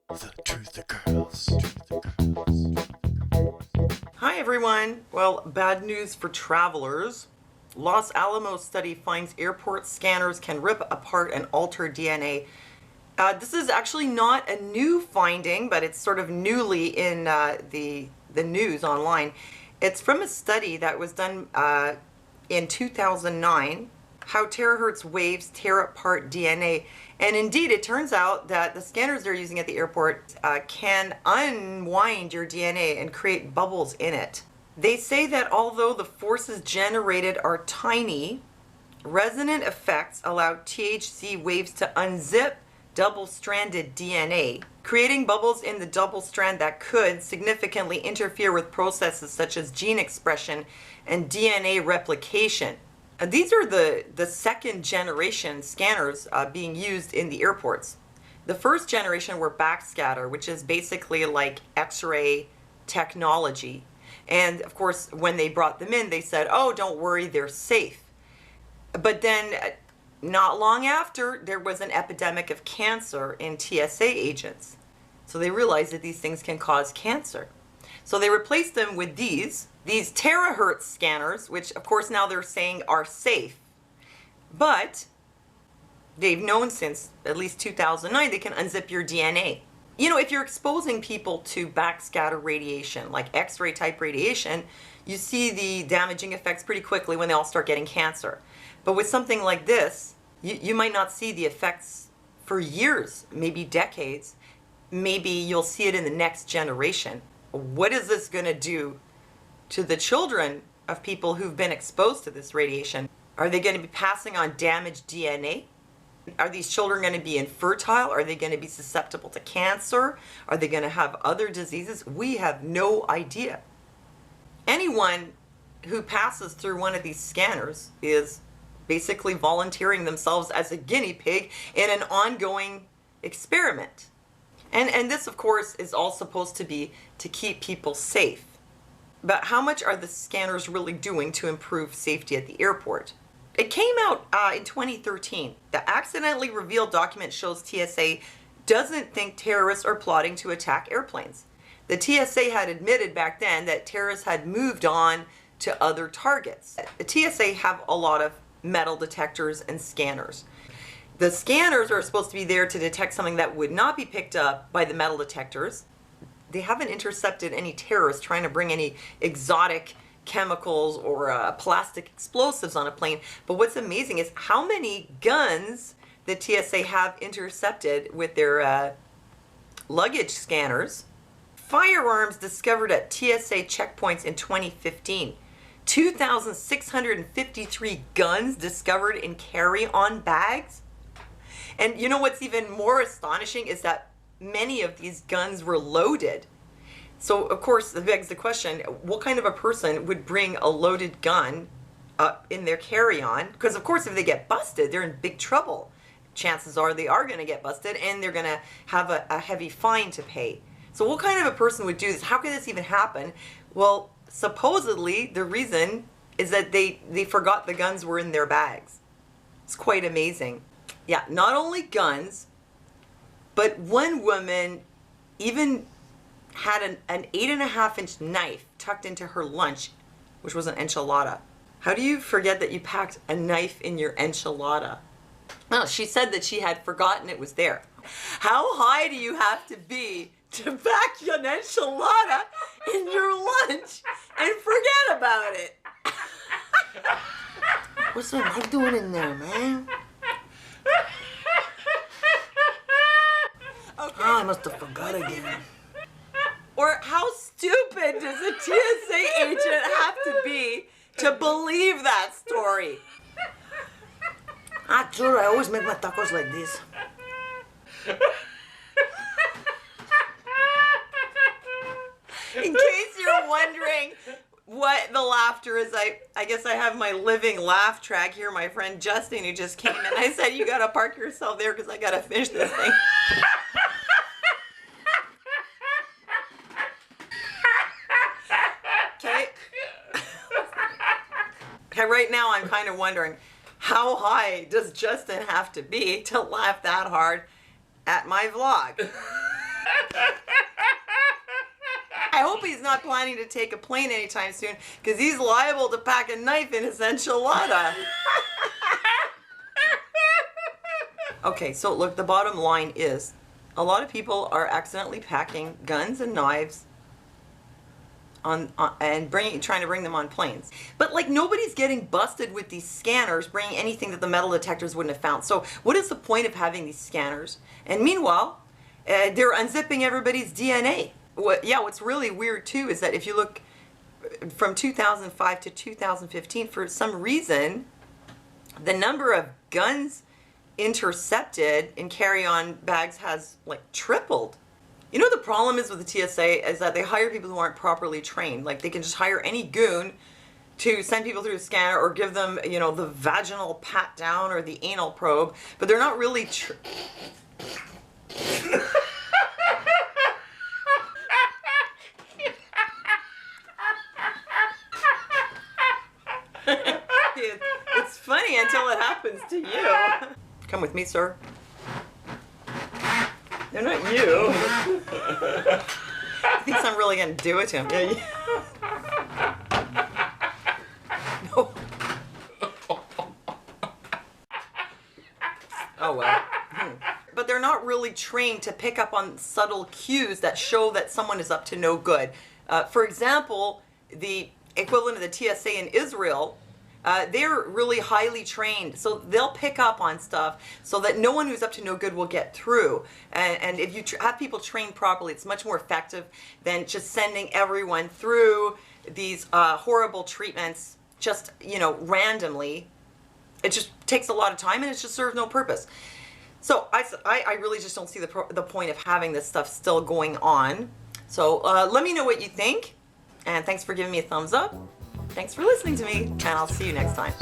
The Truth Girls. Hi everyone. Well, bad news for travelers. Los Alamos study finds airport scanners can rip apart and alter DNA. This is actually not a new finding, but it's sort of newly in the news online. It's from a study that was done in 2009, how terahertz waves tear apart DNA. And indeed, it turns out that the scanners they're using at the airport can unwind your DNA and create bubbles in it. They say that although the forces generated are tiny, resonant effects allow THC waves to unzip double-stranded DNA, creating bubbles in the double strand that could significantly interfere with processes such as gene expression and DNA replication. These are the second generation scanners being used in the airports. The first generation were backscatter, which is basically like X-ray technology. And of course, when they brought them in, they said, oh, don't worry, they're safe. But then not long after, there was an epidemic of cancer in TSA agents. So they realized that these things can cause cancer. So they replaced them with these terahertz scanners, which of course now they're saying are safe. But they've known since at least 2009 they can unzip your DNA. You know, if you're exposing people to backscatter radiation, like X-ray type radiation, you see the damaging effects pretty quickly when they all start getting cancer. But with something like this, you might not see the effects for years, maybe decades. Maybe you'll see it in the next generation. What is this going to do to the children of people who've been exposed to this radiation? Are they going to be passing on damaged DNA? Are these children going to be infertile? Are they going to be susceptible to cancer? Are they going to have other diseases? We have no idea. Anyone who passes through one of these scanners is basically volunteering themselves as a guinea pig in an ongoing experiment. And this, of course, is all supposed to be to keep people safe. But how much are the scanners really doing to improve safety at the airport? It came out in 2013. The accidentally revealed document shows TSA doesn't think terrorists are plotting to attack airplanes. The TSA had admitted back then that terrorists had moved on to other targets. The TSA have a lot of metal detectors and scanners. The scanners are supposed to be there to detect something that would not be picked up by the metal detectors. They haven't intercepted any terrorists trying to bring any exotic chemicals or plastic explosives on a plane. But what's amazing is how many guns the TSA have intercepted with their luggage scanners. Firearms discovered at TSA checkpoints in 2015. 2,653 guns discovered in carry-on bags. And you know what's even more astonishing is that many of these guns were loaded. So of course it begs the question, what kind of a person would bring a loaded gun in their carry-on? Because of course if they get busted, they're in big trouble. Chances are they are going to get busted and they're going to have a heavy fine to pay. So what kind of a person would do this? How could this even happen? Well, supposedly the reason is that they forgot the guns were in their bags. It's quite amazing. Yeah, not only guns, but one woman even had an 8.5-inch knife tucked into her lunch, which was an enchilada. How do you forget that you packed a knife in your enchilada? Well, she said that she had forgotten it was there. How high do you have to be to pack an enchilada in your lunch and forget about it? What's that knife doing in there, man? Okay. Oh, I must have forgot again. Or how stupid does a TSA agent have to be to believe that story? Ah, sure, I always make my tacos like this. In case you're wondering what the laughter is, I guess I have my living laugh track here. My friend Justin, who just came in, I said, you gotta park yourself there because I gotta finish this thing. Okay, right now I'm kind of wondering, how high does Justin have to be to laugh that hard at my vlog? he's not planning to take a plane anytime soon because he's liable to pack a knife in his enchilada. Okay, so look, the bottom line is a lot of people are accidentally packing guns and knives and trying to bring them on planes. But like nobody's getting busted with these scanners bringing anything that the metal detectors wouldn't have found. So what is the point of having these scanners? And meanwhile, they're unzipping everybody's DNA. What's really weird too is that if you look from 2005 to 2015, for some reason, the number of guns intercepted in carry-on bags has like tripled. You know the problem is with the TSA is that they hire people who aren't properly trained. Like they can just hire any goon to send people through a scanner or give them, you know, the vaginal pat down or the anal probe, but they're not really It's funny until it happens to you. Come with me, sir. They're not you. He thinks I'm really gonna do it to him. Yeah. No. Oh well. But they're not really trained to pick up on subtle cues that show that someone is up to no good. For example, the equivalent of the TSA in Israel, they're really highly trained, so they'll pick up on stuff so that no one who's up to no good will get through. And if you have people trained properly, it's much more effective than just sending everyone through these horrible treatments just, you know, randomly. It just takes a lot of time and it just serves no purpose. So I really just don't see the point of having this stuff still going on. So let me know what you think, and thanks for giving me a thumbs up. Thanks for listening to me, and I'll see you next time.